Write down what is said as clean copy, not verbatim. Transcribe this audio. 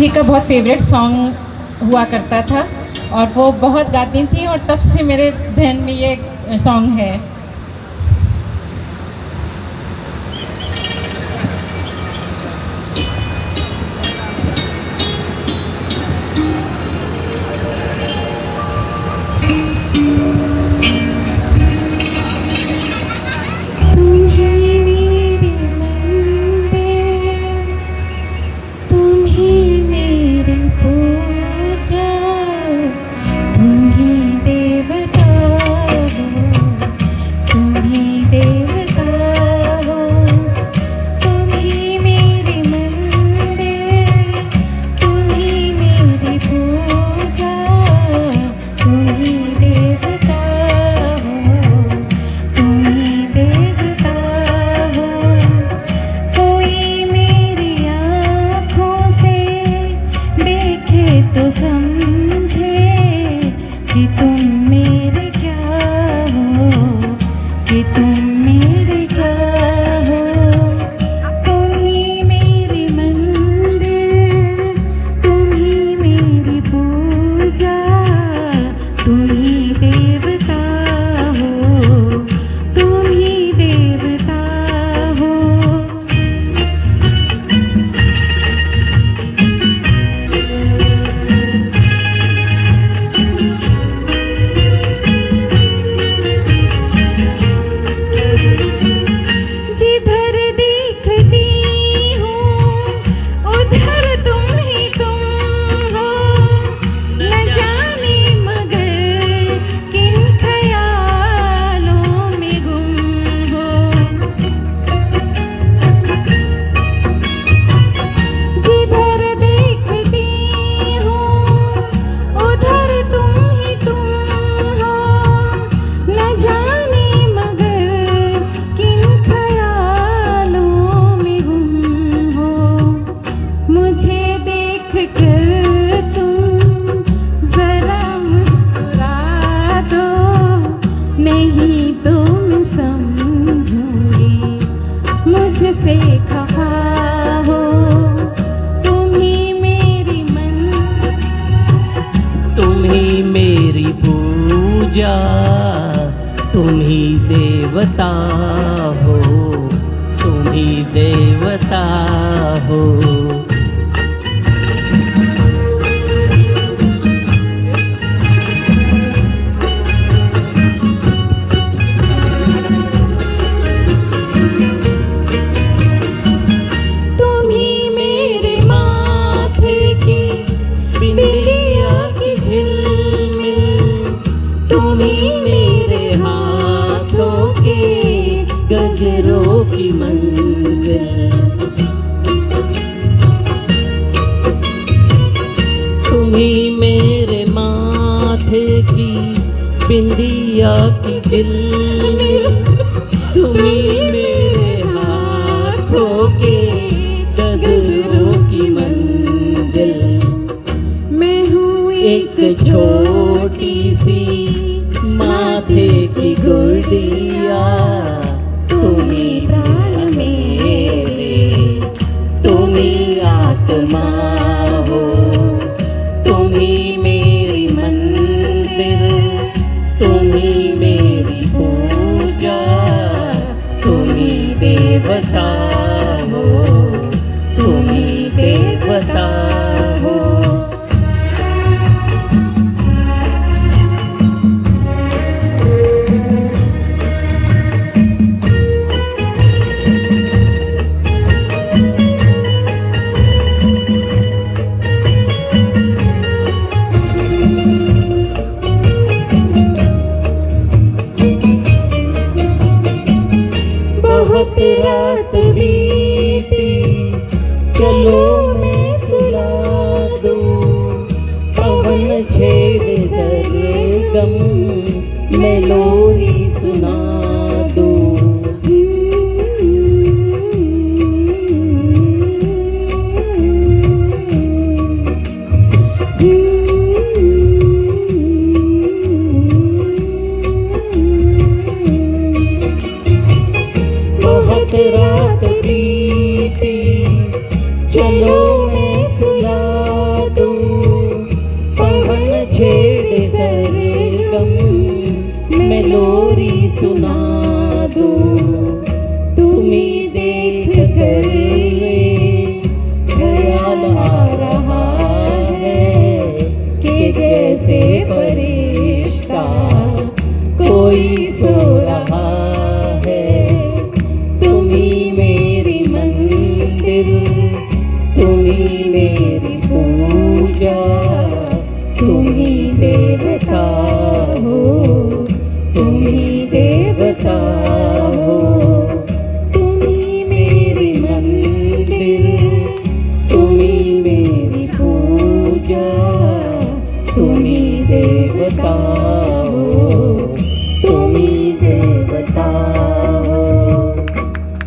जी का बहुत favourite song हुआ करता था और वो बहुत गाती थी और तब से मेरे जहन में ये सॉन्ग है। तो समझे कि तुम मेरे क्या हो, कि तुम मेरे क्या हो। तुम ही मेरी मंदिर, तुम ही मेरी पूजा, तुम ही देवता हो, तुम ही देवता हो। से खफा हो, तुम ही मेरी मन, तुम ही मेरी पूजा, तुम ही देवता हो, तुम ही देवता हो। गजरों की मंजिल, तुम ही मेरे माथे की बिंदिया की झिलमिल, तुम ही मेरे हाथों के गजरों की मंजिल। मैं हूँ एक छोटी सी माथे की गुड़िया, तुम ही प्राण मेरे, तुम ही आत्मा हो, तुम ही मेरी मंदिर, तुम ही मेरी पूजा, तुम ही देवता हो, तुम ही देवता हो। बहुत रात बीती, चलो मैं सुला दूं, पवन छेड़ सरगम मेलो